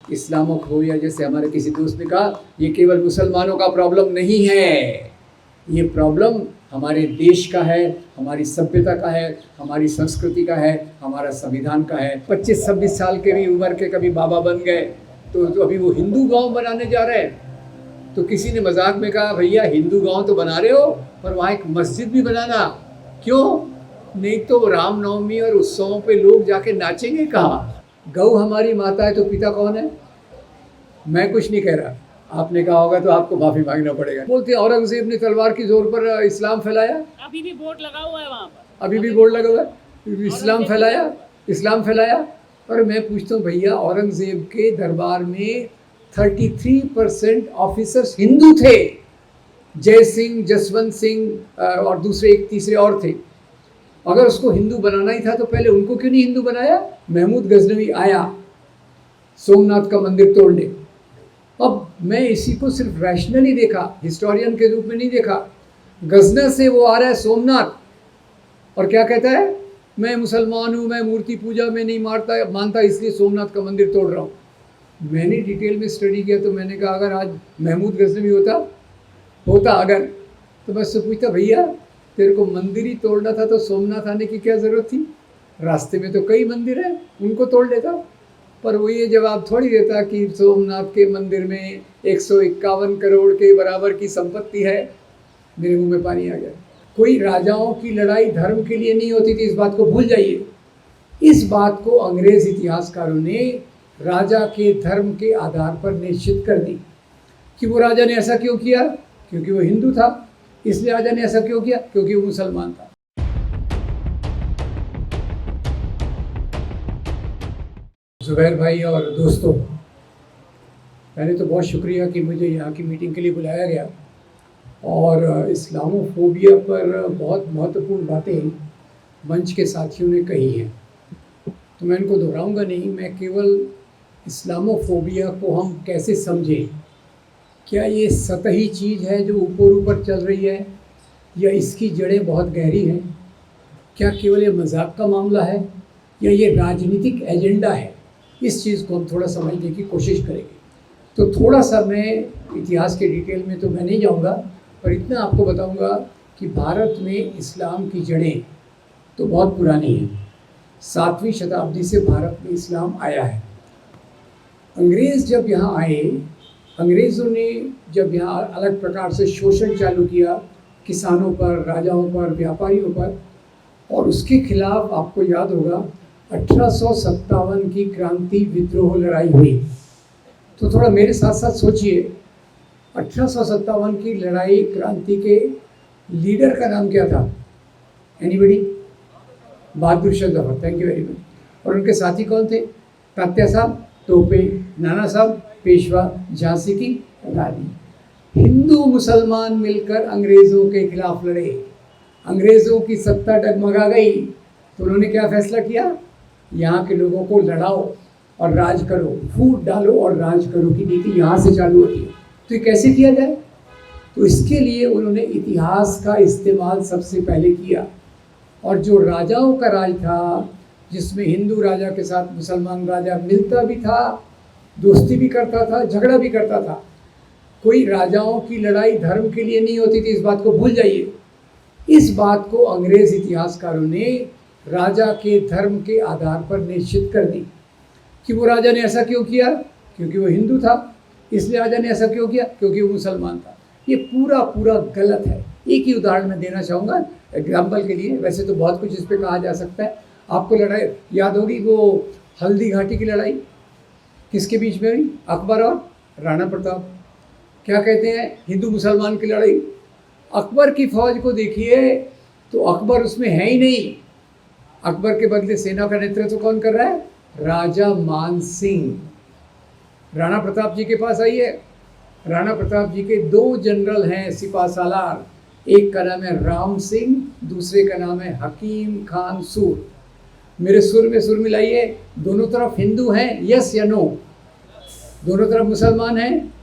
Islamophobia, जैसे हमारे किसी दोस्त ने कहा, ये केवल मुसलमानों का प्रॉब्लम नहीं है, ये प्रॉब्लम हमारे देश का है, हमारी सभ्यता का है, हमारी संस्कृति का है, हमारा संविधान का है। 25-26 साल के भी उम्र के कभी बाबा बन गए तो अभी वो हिंदू गांव बनाने जा रहे हैं। तो किसी ने मजाक में कहा, भैया हिंदू गांव तो बना रहे हो पर वहाँ एक मस्जिद भी बनाना, क्यों? नहीं तो रामनवमी और उत्सवों पे लोग जाके नाचेंगे कहाँ? गौ हमारी माता है तो पिता कौन है? मैं कुछ नहीं कह रहा, आपने कहा होगा तो आपको माफी मांगना पड़ेगा। बोलते औरंगजेब ने तलवार की जोर पर इस्लाम फैलाया, अभी भी बोर्ड लगा हुआ है वहाँ पर, अभी भी बोर्ड लगा हुआ है, इस्लाम फैलाया। पर मैं पूछता हूँ भैया, औरंगजेब के दरबार में 33% ऑफिसर्स हिंदू थे, जय सिंह, जसवंत सिंह और दूसरे एक तीसरे और थे। अगर उसको हिंदू बनाना ही था तो पहले उनको क्यों नहीं हिंदू बनाया? महमूद गजनवी आया सोमनाथ का मंदिर तोड़ने। अब मैं इसी को सिर्फ रैशनली देखा, हिस्टोरियन के रूप में नहीं देखा। गजना से वो आ रहा है सोमनाथ और क्या कहता है, मैं मुसलमान हूँ, मैं मूर्ति पूजा में नहीं मानता इसलिए सोमनाथ का मंदिर तोड़ रहा हूँ। मैंने डिटेल में स्टडी किया तो मैंने कहा अगर आज महमूद गजनवी होता अगर, तो मैं उससे पूछता, भैया तेरे को मंदिर ही तोड़ना था तो सोमनाथ आने की क्या ज़रूरत थी? रास्ते में तो कई मंदिर हैं, उनको तोड़ लेता। पर वो ये जवाब थोड़ी देता कि सोमनाथ के मंदिर में 151 करोड़ के बराबर की संपत्ति है। मेरे मुंह में पानी आ गया। कोई राजाओं की लड़ाई धर्म के लिए नहीं होती थी, इस बात को भूल जाइए। इस बात को अंग्रेज इतिहासकारों ने राजा के धर्म के आधार पर निश्चित कर दी कि वो राजा ने ऐसा क्यों किया, क्योंकि वो हिंदू था, इसलिए राजा ने ऐसा क्यों किया, क्योंकि वो मुसलमान था। जुबैर भाई और दोस्तों, पहले तो बहुत शुक्रिया कि मुझे यहाँ की मीटिंग के लिए बुलाया गया और इस्लामोफोबिया पर बहुत महत्वपूर्ण बातें मंच के साथियों ने कही हैं, तो मैं इनको दोहराऊंगा नहीं। मैं केवल इस्लामोफोबिया को हम कैसे समझें, क्या ये सतही चीज़ है जो ऊपर ऊपर चल रही है या इसकी जड़ें बहुत गहरी हैं? क्या केवल ये मजाक का मामला है या ये राजनीतिक एजेंडा है? इस चीज़ को हम थोड़ा समझने की कोशिश करेंगे। तो थोड़ा सा मैं इतिहास के डिटेल में तो मैं नहीं जाऊंगा, पर इतना आपको बताऊंगा कि भारत में इस्लाम की जड़ें तो बहुत पुरानी हैं। 7वीं शताब्दी से भारत में इस्लाम आया है। अंग्रेज़ जब यहाँ आए, अंग्रेज़ों ने जब यहाँ अलग प्रकार से शोषण चालू किया किसानों पर, राजाओं पर, व्यापारियों पर, और उसके खिलाफ आपको याद होगा 1857 की क्रांति विद्रोह लड़ाई हुई। तो थोड़ा मेरे साथ साथ सोचिए, 1857 की लड़ाई क्रांति के लीडर का नाम क्या था? Anybody? Bahadur Shah Zafar, thank you very much. और उनके साथी कौन थे? तात्या साहब टोपे, नाना साहब पेशवा, झांसी की रानी। हिंदू मुसलमान मिलकर अंग्रेज़ों के खिलाफ लड़े। अंग्रेज़ों की सत्ता डगमगा गई तो उन्होंने क्या फैसला किया? यहाँ के लोगों को लड़ाओ और राज करो, फूट डालो और राज करो की नीति यहाँ से चालू होती है। तो ये कैसे किया जाए? तो इसके लिए उन्होंने इतिहास का इस्तेमाल सबसे पहले किया, और जो राजाओं का राज था, जिसमें हिंदू राजा के साथ मुसलमान राजा मिलता भी था, दोस्ती भी करता था, झगड़ा भी करता था। कोई राजाओं की लड़ाई धर्म के लिए नहीं होती थी, इस बात को भूल जाइए। इस बात को अंग्रेज इतिहासकारों ने राजा के धर्म के आधार पर निश्चित कर दी कि वो राजा ने ऐसा क्यों किया, क्योंकि वो हिंदू था, इसलिए राजा ने ऐसा क्यों किया, क्योंकि वो मुसलमान था। ये पूरा गलत है। एक ही उदाहरण मैं देना चाहूँगा एग्जाम्पल के लिए, वैसे तो बहुत कुछ इस पर कहा जा सकता है। आपको लड़ाई याद होगी, वो हल्दी घाटी की लड़ाई किसके बीच में हुई? अकबर और राणा प्रताप। क्या कहते हैं, हिंदू मुसलमान की लड़ाई। अकबर की फौज को देखिए तो अकबर उसमें है ही नहीं। अकबर के बदले सेना का नेतृत्व कौन कर रहा है? राजा मान सिंह। राणा प्रताप जी के पास आइए। राणा प्रताप जी के 2 जनरल हैं सिपा सालार, एक का नाम है राम सिंह, दूसरे का नाम है हकीम खान सूर। मेरे सुर में सुर मिलाइए, दोनों तरफ हिंदू हैं, यस या नो? दोनों तरफ मुसलमान हैं।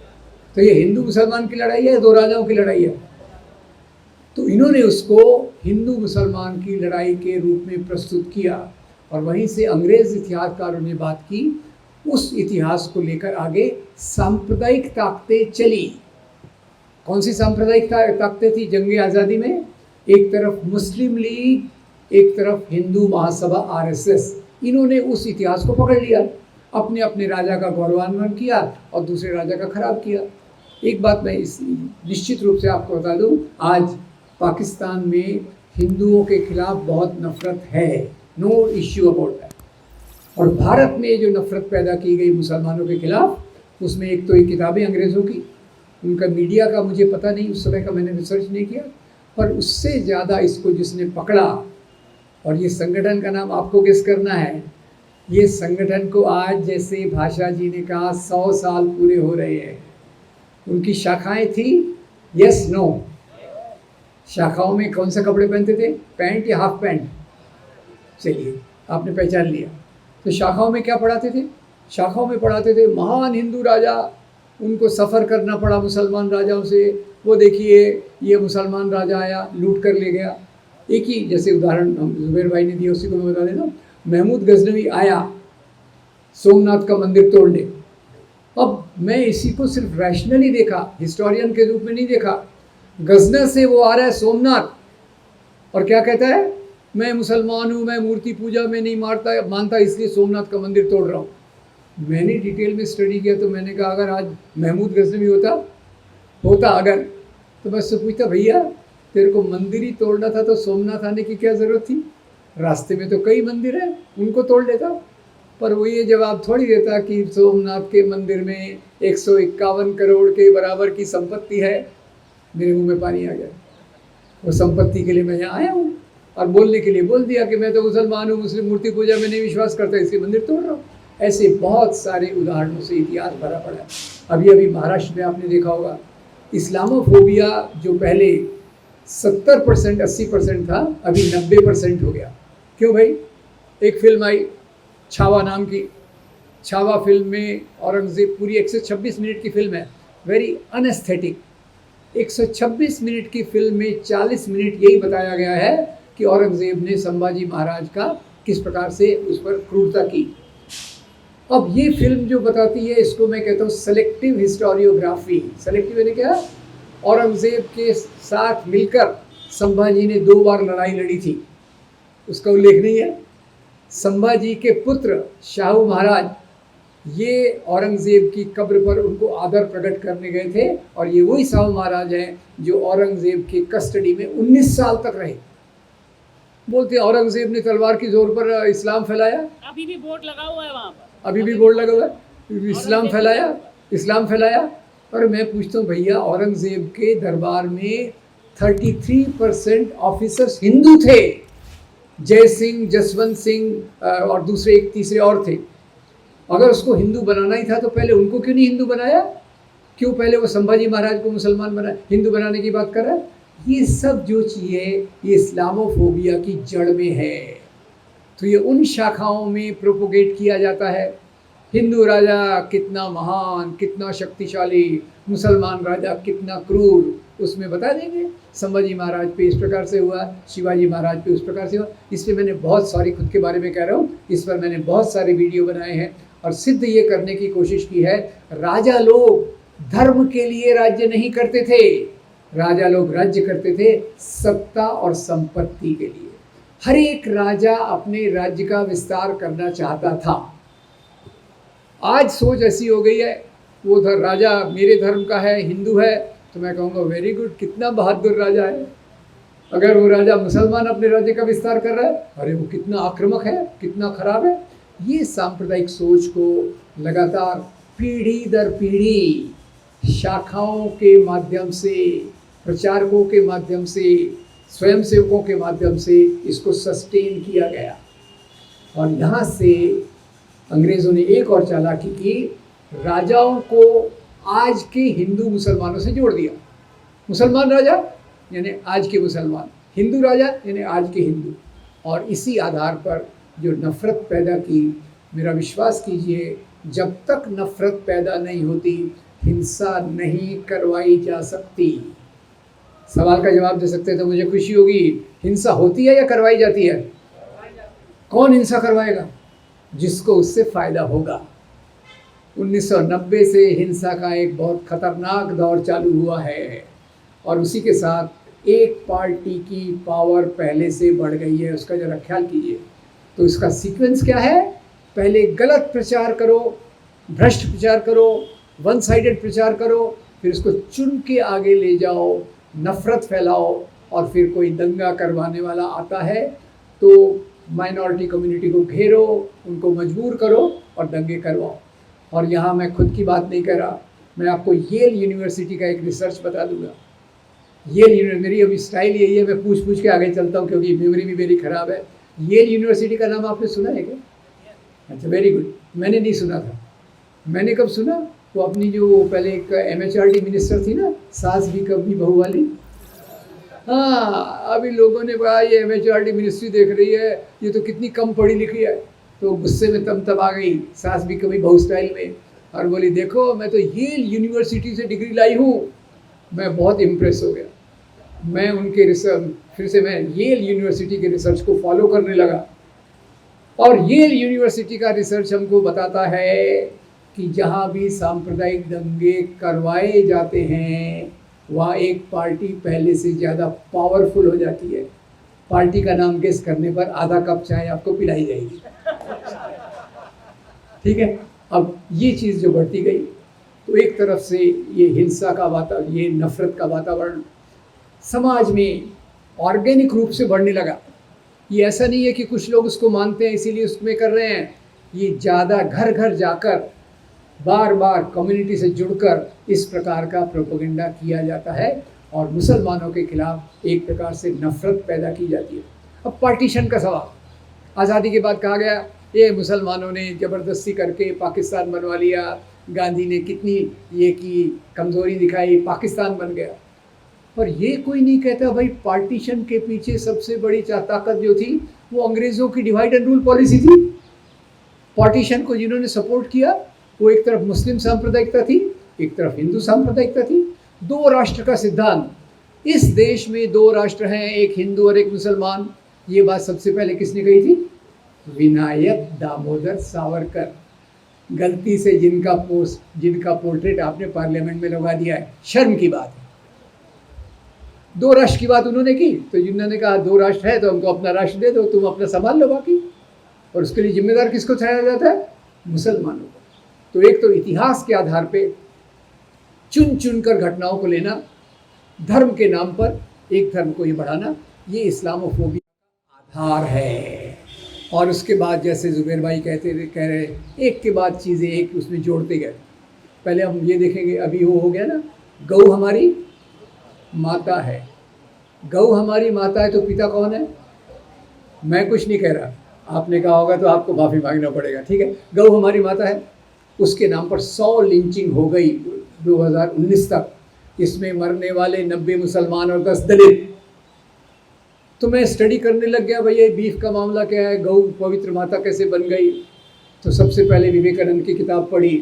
तो ये हिंदू मुसलमान की लड़ाई है, 2 राजाओं की लड़ाई है। तो इन्होंने उसको हिंदू मुसलमान की लड़ाई के रूप में प्रस्तुत किया, और वहीं से अंग्रेज इतिहासकारों ने बात की उस इतिहास को लेकर आगे सांप्रदायिक ताकतें चली। कौन सी सांप्रदायिक ताकतें थी जंग आज़ादी में? एक तरफ मुस्लिम लीग, एक तरफ हिंदू महासभा आरएसएस। इन्होंने उस इतिहास को पकड़ लिया, अपने अपने राजा का गौरवान्वित किया और दूसरे राजा का खराब किया। एक बात मैं इस निश्चित रूप से आपको बता दूं, आज पाकिस्तान में हिंदुओं के खिलाफ बहुत नफरत है, नो इश्यू अबाउट दैट। और भारत में जो नफरत पैदा की गई मुसलमानों के खिलाफ, उसमें एक तो ये किताबें अंग्रेज़ों की, उनका मीडिया का मुझे पता नहीं, उस समय का मैंने रिसर्च नहीं किया, पर उससे ज़्यादा इसको जिसने पकड़ा, और ये संगठन का नाम आपको गेस करना है। ये संगठन को आज जैसे भाषा जी ने कहा 100 साल पूरे हो रहे हैं। उनकी शाखाएं थी यस नो। शाखाओं में कौन सा कपड़े पहनते थे? पैंट या हाफ पैंट? चलिए आपने पहचान लिया। तो शाखाओं में क्या पढ़ाते थे? शाखाओं में पढ़ाते थे महान हिंदू राजा, उनको सफ़र करना पड़ा मुसलमान राजाओं से। वो देखिए ये मुसलमान राजा आया, लूट कर ले गया। एक ही जैसे उदाहरण जुबैर भाई ने दिया, उसी को मैं बता देता हूँ। महमूद गजनवी आया सोमनाथ का मंदिर तोड़ने। अब मैं इसी को सिर्फ रैशनली देखा, हिस्टोरियन के रूप में नहीं देखा। गजना से वो आ रहा है सोमनाथ और क्या कहता है, मैं मुसलमान हूँ, मैं मूर्ति पूजा में नहीं मानता, इसलिए सोमनाथ का मंदिर तोड़ रहा हूँ। मैंने डिटेल में स्टडी किया तो मैंने कहा अगर आज महमूद गजनवी होता अगर, तो मैं उससे पूछता भैया तेरे को मंदिर ही तोड़ना था तो सोमनाथ आने की क्या ज़रूरत थी? रास्ते में तो कई मंदिर हैं, उनको तोड़ लेता। पर वो ये जवाब थोड़ी देता कि सोमनाथ के मंदिर में 151 करोड़ के बराबर की संपत्ति है। मेरे मुंह में पानी आ गया। वो संपत्ति के लिए मैं यहाँ आया हूँ और बोलने के लिए बोल दिया कि मैं तो मुसलमान हूँ, मुस्लिम मूर्ति पूजा में नहीं विश्वास करता, इसलिए मंदिर तोड़ रहा हूँ। ऐसे बहुत सारे उदाहरणों से इतिहास भरा पड़ा है। अभी महाराष्ट्र में आपने देखा होगा, इस्लामोफोबिया जो पहले 70% 80% था, अभी 90% हो गया। क्यों भाई? एक फिल्म आई छावा नाम की। छावा फिल्म में औरंगज़ेब, पूरी 126 मिनट की फिल्म है, वेरी अनएस्थेटिक। 126 मिनट की फिल्म में 40 मिनट यही बताया गया है कि औरंगज़ेब ने संभाजी महाराज का किस प्रकार से उस पर क्रूरता की। अब ये फिल्म जो बताती है, इसको मैं कहता हूँ सेलेक्टिव हिस्टोरियोग्राफी। सेलेक्टिव यानी क्या? औरंगज़ेब के साथ मिलकर संभाजी ने 2 बार लड़ाई लड़ी थी, उसका उल्लेख नहीं है। संभाजी के पुत्र शाहू महाराज ये औरंगज़ेब की कब्र पर उनको आदर प्रकट करने गए थे, और ये वही शाहू महाराज हैं जो औरंगज़ेब की कस्टडी में 19 साल तक रहे। बोलते औरंगज़ेब ने तलवार की जोर पर इस्लाम फैलाया। अभी भी बोर्ड लगा हुआ है वहाँ पर, अभी भी बोर्ड लगा हुआ है, इस्लाम फैलाया। और मैं पूछता हूँ भैया, औरंगज़ेब के दरबार में 33% ऑफिसर्स हिंदू थे। जय सिंह, जसवंत सिंह और दूसरे एक तीसरे और थे। अगर उसको हिंदू बनाना ही था तो पहले उनको क्यों नहीं हिंदू बनाया? क्यों पहले वो संभाजी महाराज को मुसलमान बनाया? हिंदू बनाने की बात कर रहा है। ये सब जो चीज़ें ये इस्लामोफोबिया की जड़ में है। तो ये उन शाखाओं में प्रोपोगेट किया जाता है। हिंदू राजा कितना महान, कितना शक्तिशाली, मुसलमान राजा कितना क्रूर, उसमें बता देंगे संभाजी महाराज पे इस प्रकार से हुआ, शिवाजी महाराज पे उस प्रकार से हुआ। इस पर मैंने बहुत सारी, खुद के बारे में कह रहा हूँ, इस पर मैंने बहुत सारे वीडियो बनाए हैं और सिद्ध ये करने की कोशिश की है, राजा लोग धर्म के लिए राज्य नहीं करते थे, राजा लोग राज्य करते थे सत्ता और संपत्ति के लिए। हर एक राजा अपने राज्य का विस्तार करना चाहता था। आज सोच ऐसी हो गई है, वो राजा मेरे धर्म का है, हिंदू है, तो मैं कहूँगा वेरी गुड, कितना बहादुर राजा है। अगर वो राजा मुसलमान अपने राज्य का विस्तार कर रहा है, अरे वो कितना आक्रामक है, कितना खराब है। ये सांप्रदायिक सोच को लगातार पीढ़ी दर पीढ़ी शाखाओं के माध्यम से, प्रचारकों के माध्यम से, स्वयंसेवकों के माध्यम से इसको सस्टेन किया गया। और यहाँ से अंग्रेज़ों ने एक और चालाकी की, राजाओं को आज के हिंदू मुसलमानों से जोड़ दिया। मुसलमान राजा यानी आज के मुसलमान, हिंदू राजा यानी आज के हिंदू। और इसी आधार पर जो नफ़रत पैदा की, मेरा विश्वास कीजिए, जब तक नफ़रत पैदा नहीं होती हिंसा नहीं करवाई जा सकती। सवाल का जवाब दे सकते तो मुझे खुशी होगी। हिंसा होती है या करवाई जाती है? कौन हिंसा करवाएगा? जिसको उससे फ़ायदा होगा। 1990 से हिंसा का एक बहुत खतरनाक दौर चालू हुआ है और उसी के साथ एक पार्टी की पावर पहले से बढ़ गई है। उसका जरा ख्याल कीजिए। तो इसका सीक्वेंस क्या है? पहले गलत प्रचार करो, भ्रष्ट प्रचार करो, वन साइडेड प्रचार करो, फिर उसको चुन के आगे ले जाओ, नफ़रत फैलाओ और फिर कोई दंगा करवाने वाला आता है तो माइनॉरिटी कम्युनिटी को घेरो, उनको मजबूर करो और दंगे करवाओ। और यहाँ मैं खुद की बात नहीं कर रहा, मैं आपको येल यूनिवर्सिटी का एक रिसर्च बता दूंगा। येल मेरी अभी स्टाइल यही है, मैं पूछ के आगे चलता हूँ क्योंकि मेमोरी भी मेरी ख़राब है। येल यूनिवर्सिटी का नाम आपने सुना है क्या? अच्छा, वेरी गुड। मैंने नहीं सुना था। मैंने कब सुना? वो अपनी जो पहले एक MHRD मिनिस्टर थी ना, सास भी कभी बहू वाली। हाँ, अभी लोगों ने कहा ये MHRD मिनिस्ट्री देख रही है, ये तो कितनी कम पढ़ी लिखी है। तो गुस्से में तब आ गई सास भी कभी बहू स्टाइल में और बोली देखो मैं तो येल यूनिवर्सिटी से डिग्री लाई हूँ। मैं बहुत इम्प्रेस हो गया। मैं उनके रिसर्च फिर से मैं येल यूनिवर्सिटी के रिसर्च को फॉलो करने लगा और येल यूनिवर्सिटी का रिसर्च हमको बताता है कि जहाँ भी सांप्रदायिक दंगे करवाए जाते हैं वहाँ एक पार्टी पहले से ज़्यादा पावरफुल हो जाती है। पार्टी का नाम गेस करने पर आधा कप चाय आपको पिलाई जाएगी। ठीक है। अब ये चीज़ जो बढ़ती गई तो एक तरफ से ये हिंसा का वातावरण, ये नफ़रत का वातावरण समाज में ऑर्गेनिक रूप से बढ़ने लगा। ये ऐसा नहीं है कि कुछ लोग उसको मानते हैं इसीलिए उसमें कर रहे हैं। ये ज़्यादा घर घर जाकर बार बार कम्युनिटी से जुड़कर इस प्रकार का प्रोपेगेंडा किया जाता है और मुसलमानों के खिलाफ एक प्रकार से नफ़रत पैदा की जाती है। अब पार्टीशन का सवाल, आज़ादी के बाद कहा गया ये मुसलमानों ने ज़बरदस्ती करके पाकिस्तान बनवा लिया, गांधी ने कितनी ये की कमज़ोरी दिखाई, पाकिस्तान बन गया। पर ये कोई नहीं कहता भाई पार्टीशन के पीछे सबसे बड़ी ताकत जो थी वो अंग्रेज़ों की डिवाइड एंड रूल पॉलिसी थी। पार्टीशन को जिन्होंने सपोर्ट किया वो एक तरफ मुस्लिम सांप्रदायिकता थी, एक तरफ हिंदू सांप्रदायिकता थी। दो राष्ट्र का सिद्धांत, इस देश में दो राष्ट्र हैं, एक हिंदू और एक मुसलमान। ये बात सबसे पहले किसने कही थी? विनायक दामोदर सावरकर। गलती से जिनका पोर्ट्रेट आपने पार्लियामेंट में लगा दिया है, शर्म की बात है। दो राष्ट्र की बात उन्होंने की तो जिन्होंने कहा दो राष्ट्र है तो हमको अपना राष्ट्र दे दो, तुम अपना संभाल लो बाकी। और उसके लिए जिम्मेदार किसको ठहराया जाता है? मुसलमानों को। तो एक तो इतिहास के आधार पे चुन कर घटनाओं को लेना, धर्म के नाम पर एक धर्म को ही बढ़ाना, ये इस्लामोफोबिया का आधार है। और उसके बाद जैसे जुबैर भाई कह रहे एक के बाद चीज़ें एक उसमें जोड़ते गए। पहले हम ये देखेंगे, अभी वो हो गया ना, गौ हमारी माता है। गौ हमारी माता है तो पिता कौन है? मैं कुछ नहीं कह रहा, आपने कहा होगा तो आपको माफ़ी मांगना पड़ेगा। ठीक है, गौ हमारी माता है। उसके नाम पर 100 लिंचिंग हो गई 2019 तक। इसमें मरने वाले 90 मुसलमान और 10 दलित। तो मैं स्टडी करने लग गया भैया बीफ का मामला क्या है, गौ पवित्र माता कैसे बन गई। तो सबसे पहले विवेकानंद की किताब पढ़ी,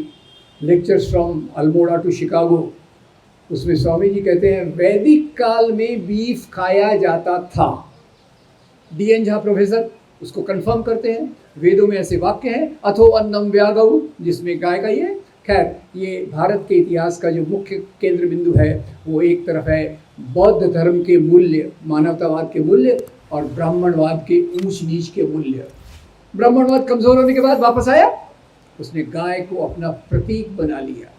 lectures from Almora to Chicago. उसमें स्वामी जी कहते हैं वैदिक काल में बीफ खाया जाता था। DN झा प्रोफेसर उसको कंफर्म करते हैं, वेदों में ऐसे वाक्य हैं, अथो अन्नम व्यागौ, जिसमें गाय का ही है। खैर, ये भारत के इतिहास का जो मुख्य केंद्र बिंदु है वो एक तरफ है बौद्ध धर्म के मूल्य, मानवतावाद के मूल्य और ब्राह्मणवाद के ऊंच नीच के मूल्य। ब्राह्मणवाद कमज़ोर होने के बाद वापस आया, उसने गाय को अपना प्रतीक बना लिया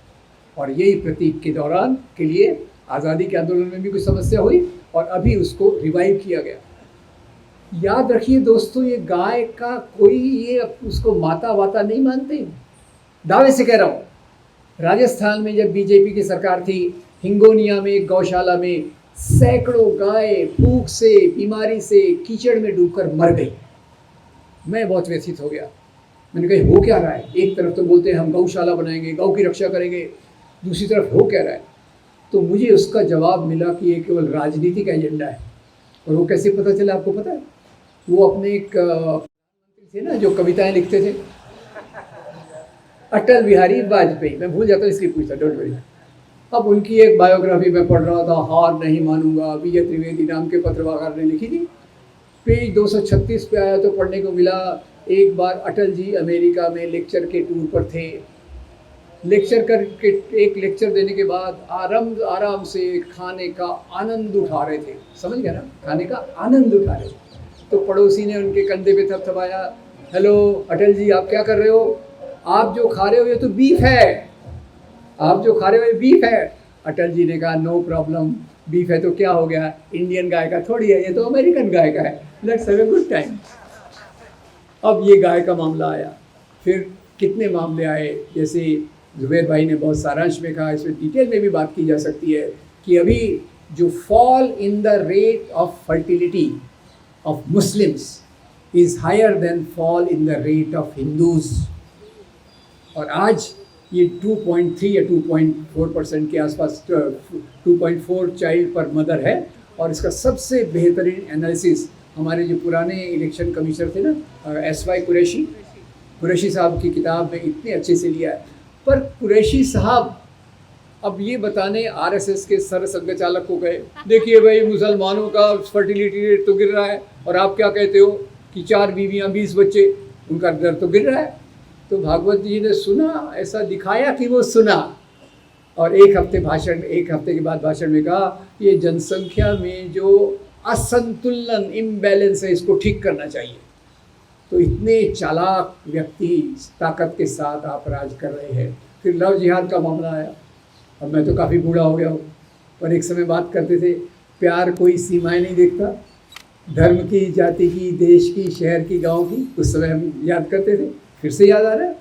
और यही प्रतीक के दौरान के लिए आज़ादी के आंदोलन में भी कुछ समस्या हुई और अभी उसको रिवाइव किया गया। याद रखिए दोस्तों, ये गाय का कोई ये उसको माता वाता नहीं मानते, दावे से कह रहा हूँ। राजस्थान में जब बीजेपी की सरकार थी, हिंगोनिया में एक गौशाला में सैकड़ों गाय भूख से, बीमारी से, कीचड़ में डूबकर मर गई। मैं बहुत व्यथित हो गया। मैंने कहा हो क्या रहा है? एक तरफ तो बोलते हैं हम गौशाला बनाएंगे, गौ की रक्षा करेंगे, दूसरी तरफ हो क्या रहा है? तो मुझे उसका जवाब मिला कि ये केवल राजनीतिक एजेंडा है। और वो कैसे पता चला आपको पता है? वो अपने एक प्रधानमंत्री थे ना जो कविताएं लिखते थे, अटल बिहारी वाजपेयी, मैं भूल जाता हूँ इसलिए पूछता, डोंट वरी। अब उनकी एक बायोग्राफी में पढ़ रहा था, हार नहीं मानूंगा, विजय त्रिवेदी नाम के पत्रकार ने लिखी थी। पेज 236 पे आया तो पढ़ने को मिला, एक बार अटल जी अमेरिका में लेक्चर के टूर पर थे लेक्चर करके एक लेक्चर देने के बाद आराम से खाने का आनंद उठा रहे थे, समझ गए ना, खाने का आनंद उठा रहे थे। तो पड़ोसी ने उनके कंधे पे थपथपाया, हेलो अटल जी आप क्या कर रहे हो, आप जो खा रहे हो ये तो बीफ है, आप जो खा रहे हो ये बीफ है। अटल जी ने कहा नो प्रॉब्लम, बीफ है तो क्या हो गया, इंडियन गाय का थोड़ी है, ये तो अमेरिकन गाय का है, let's have a good time. अब ये गाय का मामला आया, फिर कितने मामले आए, जैसे जुबैर भाई ने बहुत सारांश में कहा, इसमें डिटेल में भी बात की जा सकती है कि अभी जो fall in the rate of fertility of Muslims is higher than fall in the rate of Hindus, और आज ये 2.3 या 2.4% के आसपास 2.4 चाइल्ड पर मदर है। और इसका सबसे बेहतरीन एनालिसिस हमारे जो पुराने इलेक्शन कमिश्नर थे ना, SY कुरैशी साहब की किताब में इतने अच्छे से लिया है। पर कुरैशी साहब अब ये बताने RSS के सर संघ चालक को गए, देखिए भाई मुसलमानों का फर्टिलिटी रेट तो गिर रहा है और आप क्या कहते हो कि 4 बीवियाँ 20 बच्चे, उनका दर तो गिर रहा है। तो भागवत जी ने सुना, ऐसा दिखाया कि वो सुना, और एक हफ्ते के बाद भाषण में कहा ये जनसंख्या में जो असंतुलन इम्बैलेंस है इसको ठीक करना चाहिए। तो इतने चालाक व्यक्ति ताकत के साथ आप राज कर रहे हैं। फिर लव जिहाद का मामला आया, अब मैं तो काफ़ी बूढ़ा हो गया हूँ, पर एक समय बात करते थे प्यार कोई सीमाएं नहीं देखता, धर्म की, जाति की, देश की, शहर की, गांव की, उस समय हम याद करते थे, फिर से याद आ रहा है।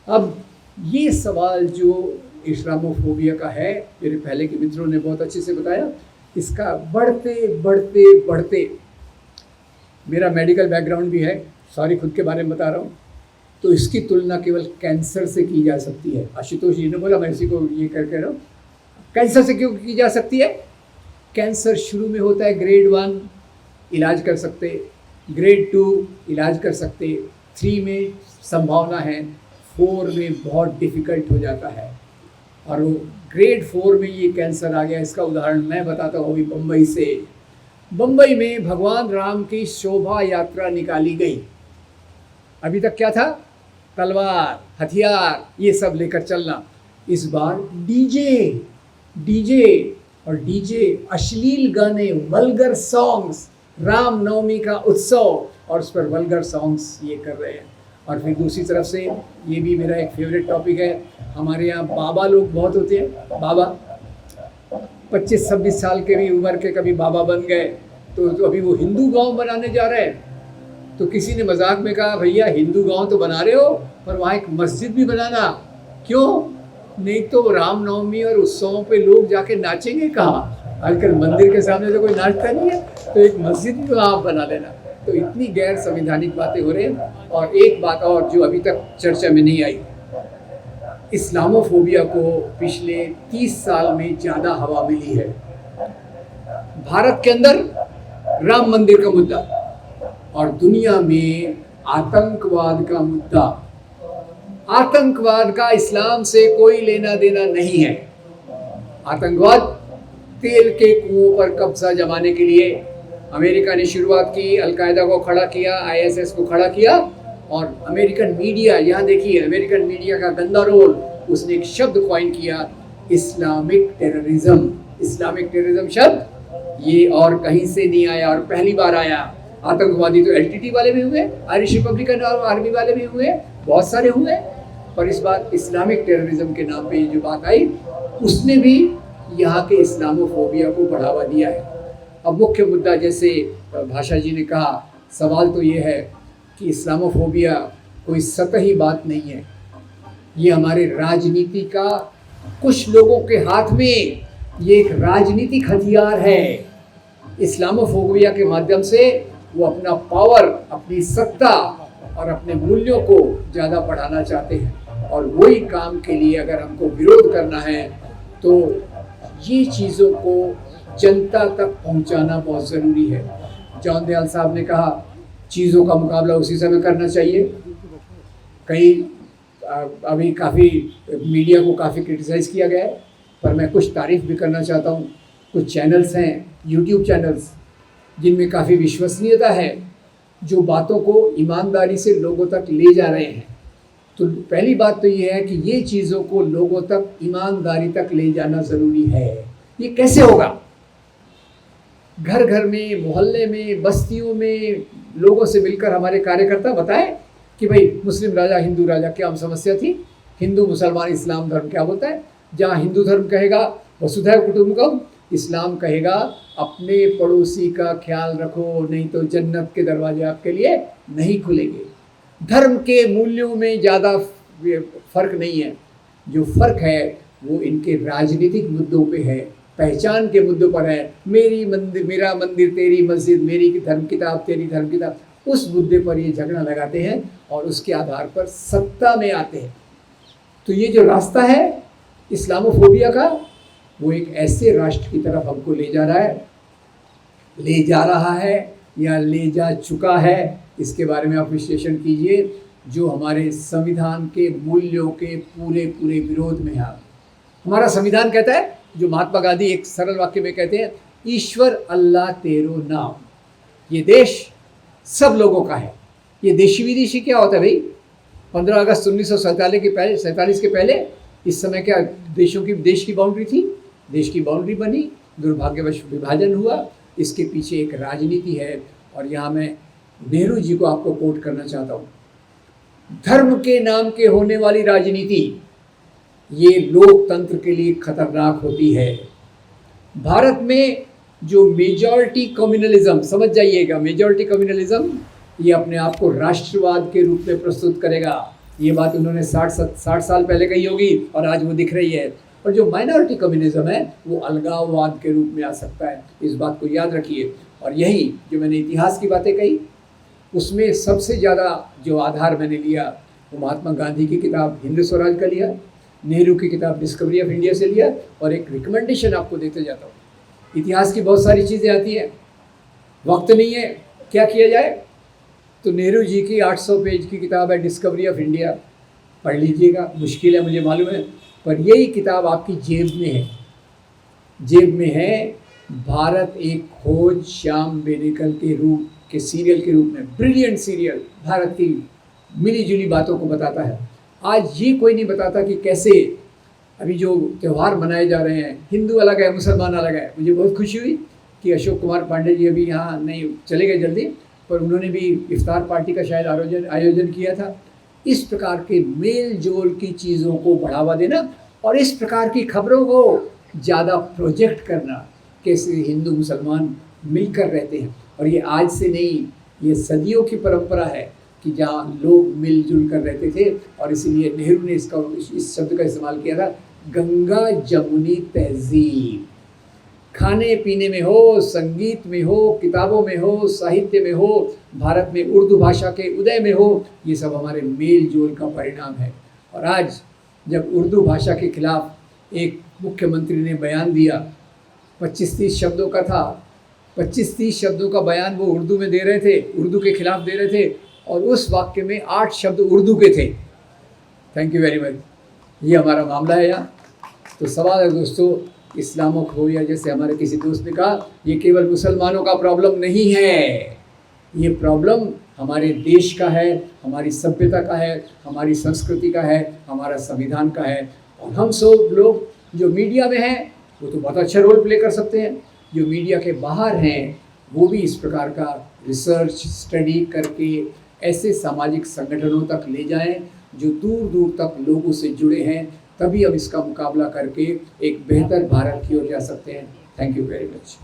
अब ये सवाल जो इस्लामोफोबिया का है, मेरे पहले के मित्रों ने बहुत अच्छे से बताया, इसका बढ़ते मेरा मेडिकल बैकग्राउंड भी है, सॉरी खुद के बारे में बता रहा हूँ, तो इसकी तुलना केवल कैंसर से की जा सकती है। आशुतोष जी ने बोला, मैं इसी को ये करके रहा हूँ, कैंसर से क्यों की जा सकती है? कैंसर शुरू में होता है ग्रेड 1 इलाज कर सकते, ग्रेड 2 इलाज कर सकते, 3 में संभावना है, 4 में बहुत डिफ़िकल्ट हो जाता है, और वो ग्रेड 4 में ये कैंसर आ गया। इसका उदाहरण मैं बताता हूँ अभी बम्बई से। बम्बई में भगवान राम की शोभा यात्रा निकाली गई। अभी तक क्या था? तलवार, हथियार, ये सब लेकर चलना। इस बार डीजे और अश्लील गाने, वल्गर सॉन्ग्स, राम नवमी का उत्सव, और उस पर वल्गर सॉन्ग्स ये कर रहे हैं। और फिर दूसरी तरफ से ये भी मेरा एक फेवरेट टॉपिक है, हमारे यहाँ बाबा लोग बहुत होते हैं। बाबा 25-26 साल के भी उम्र के कभी बाबा बन गए, तो अभी वो हिंदू गांव बनाने जा रहे हैं। तो किसी ने मजाक में कहा, भैया हिंदू गांव तो बना रहे हो, पर वहाँ एक मस्जिद भी बनाना। क्यों? नहीं तो रामनवमी और उत्सवों पे लोग जाके नाचेंगे कहाँ? आजकल मंदिर के सामने तो कोई नाचता नहीं है, तो एक मस्जिद भी वहाँ बना लेना। तो इतनी गैर संवैधानिक बातें हो रही हैं। और एक बात और जो अभी तक चर्चा में नहीं आई, इस्लामोफोबिया को पिछले 30 साल में ज़्यादा हवा मिली है। भारत के अंदर राम मंदिर का मुद्दा और दुनिया में आतंकवाद का मुद्दा। आतंकवाद का इस्लाम से कोई लेना देना नहीं है। आतंकवाद तेल के कुओं पर कब्जा जमाने के लिए अमेरिका ने शुरुआत की, अलकायदा को खड़ा किया, ISS को खड़ा किया, और अमेरिकन मीडिया, यहाँ देखिए अमेरिकन मीडिया का गंदा रोल, उसने एक शब्द कॉइन किया, इस्लामिक टेररिज्म। इस्लामिक टेररिज्म शब्द ये और कहीं से नहीं आया और पहली बार आया। आतंकवादी तो LTT वाले भी हुए, आयरिश रिपब्लिकन आर्मी वाले भी हुए, बहुत सारे हुए, पर इस बार इस्लामिक टेररिज्म के नाम पे जो बात आई, उसने भी यहाँ के इस्लामोफोबिया को बढ़ावा दिया है। अब मुख्य मुद्दा, जैसे भाषा जी ने कहा, सवाल तो ये है कि इस्लामोफोबिया कोई सतही बात नहीं है, ये हमारे राजनीति का, कुछ लोगों के हाथ में ये एक राजनीतिक हथियार है। इस्लामोफोबिया के माध्यम से वो अपना पावर, अपनी सत्ता और अपने मूल्यों को ज़्यादा बढ़ाना चाहते हैं, और वही काम के लिए अगर हमको विरोध करना है तो ये चीज़ों को जनता तक पहुंचाना बहुत ज़रूरी है। जॉन दयाल साहब ने कहा चीज़ों का मुकाबला उसी समय करना चाहिए। कई अभी काफ़ी मीडिया को काफ़ी क्रिटिसाइज़ किया गया है, पर मैं कुछ तारीफ़ भी करना चाहता हूँ। कुछ चैनल्स हैं, YouTube चैनल्स, जिनमें काफ़ी विश्वसनीयता है, जो बातों को ईमानदारी से लोगों तक ले जा रहे हैं। तो पहली बात तो ये है कि ये चीज़ों को लोगों तक, ईमानदारी तक ले जाना ज़रूरी है। ये कैसे होगा? घर घर में, मोहल्ले में, बस्तियों में लोगों से मिलकर हमारे कार्यकर्ता बताएं कि भाई मुस्लिम राजा, हिंदू राजा, क्या समस्या थी, हिंदू मुसलमान इस्लाम धर्म क्या बोलता है। जहाँ हिंदू धर्म कहेगा वसुधैव कुटुंबकम, इस्लाम कहेगा अपने पड़ोसी का ख्याल रखो, नहीं तो जन्नत के दरवाजे आपके लिए नहीं खुलेंगे। धर्म के मूल्यों में ज़्यादा फर्क नहीं है। जो फर्क है वो इनके राजनीतिक मुद्दों पे है, पहचान के मुद्दों पर है। मेरी मंदिर, मेरा मंदिर, तेरी मस्जिद, मेरी धर्म किताब, तेरी धर्म किताब, उस मुद्दे पर ये झगड़ा लगाते हैं और उसके आधार पर सत्ता में आते हैं। तो ये जो रास्ता है इस्लामोफोबिया का, वो एक ऐसे राष्ट्र की तरफ हमको ले जा रहा है या ले जा चुका है, इसके बारे में आप विश्लेषण कीजिए, जो हमारे संविधान के मूल्यों के पूरे पूरे विरोध में है। हमारा संविधान कहता है, जो महात्मा गांधी एक सरल वाक्य में कहते हैं, ईश्वर अल्लाह तेरो नाम। ये देश सब लोगों का है। ये देशी विदेशी क्या होता है भाई? 15 अगस्त 1947 के पहले इस समय क्या देश की बाउंड्री थी? देश की बाउंड्री बनी, दुर्भाग्यवश विभाजन हुआ। इसके पीछे एक राजनीति है और यहाँ मैं नेहरू जी को आपको कोट करना चाहता हूँ। धर्म के नाम के होने वाली राजनीति ये लोकतंत्र के लिए खतरनाक होती है। भारत में जो मेजॉरिटी कम्युनलिज्म, समझ जाइएगा, मेजॉरिटी कम्युनलिज्म ये अपने आप को राष्ट्रवाद के रूप में प्रस्तुत करेगा। ये बात उन्होंने 60 साल पहले कही होगी और आज वो दिख रही है। और जो माइनॉरिटी कम्युनिज्म है वो अलगाववाद के रूप में आ सकता है। इस बात को याद रखिए। और यही जो मैंने इतिहास की बातें कही, उसमें सबसे ज़्यादा जो आधार मैंने लिया वो महात्मा गांधी की किताब हिंद स्वराज का लिया, नेहरू की किताब डिस्कवरी ऑफ इंडिया से लिया। और एक रिकमेंडेशन आपको देते जाता हूँ। इतिहास की बहुत सारी चीज़ें आती हैं, वक्त नहीं है, क्या किया जाए? तो नेहरू जी की 800 पेज की किताब है डिस्कवरी ऑफ इंडिया, पढ़ लीजिएगा। मुश्किल है मुझे मालूम है, पर यही किताब आपकी जेब में है, जेब में है। भारत एक खोज श्याम बेनेगल के रूप के सीरियल के रूप में, ब्रिलियंट सीरियल, भारत की मिली जुली बातों को बताता है। आज ये कोई नहीं बताता कि कैसे अभी जो त्यौहार मनाए जा रहे हैं, हिंदू अलग है, मुसलमान अलग है। मुझे बहुत खुशी हुई कि अशोक कुमार पांडे जी अभी यहाँ नहीं, चले गए जल्दी, पर उन्होंने भी इफ्तार पार्टी का शायद आयोजन किया था। इस प्रकार के मेल जोल की चीज़ों को बढ़ावा देना और इस प्रकार की खबरों को ज़्यादा प्रोजेक्ट करना, कैसे हिंदू मुसलमान मिलकर रहते हैं। और ये आज से नहीं, ये सदियों की परंपरा है कि जहाँ लोग मिलजुल कर रहते थे। और इसीलिए नेहरू ने इस शब्द का इस्तेमाल किया था, गंगा जमुनी तहजीब। खाने पीने में हो, संगीत में हो, किताबों में हो, साहित्य में हो, भारत में उर्दू भाषा के उदय में हो, ये सब हमारे मेल जोल का परिणाम है। और आज जब उर्दू भाषा के खिलाफ एक मुख्यमंत्री ने बयान दिया, 25-30 शब्दों का था, 25-30 शब्दों का बयान वो उर्दू में दे रहे थे, उर्दू के खिलाफ दे रहे थे, और उस वाक्य में 8 शब्द उर्दू के थे। Thank you very much. ये हमारा मामला है यहाँ। तो सवाल है दोस्तों, इस्लामोफोबिया, जैसे हमारे किसी दोस्त ने कहा, ये केवल मुसलमानों का प्रॉब्लम नहीं है, ये प्रॉब्लम हमारे देश का है, हमारी सभ्यता का है, हमारी संस्कृति का है, हमारा संविधान का है। और हम सब लोग जो मीडिया में हैं वो तो बहुत अच्छा रोल प्ले कर सकते हैं, जो मीडिया के बाहर हैं वो भी इस प्रकार का रिसर्च स्टडी करके ऐसे सामाजिक संगठनों तक ले जाएं जो दूर दूर तक लोगों से जुड़े हैं। तभी हम इसका मुकाबला करके एक बेहतर भारत की ओर जा सकते हैं। Thank you very much.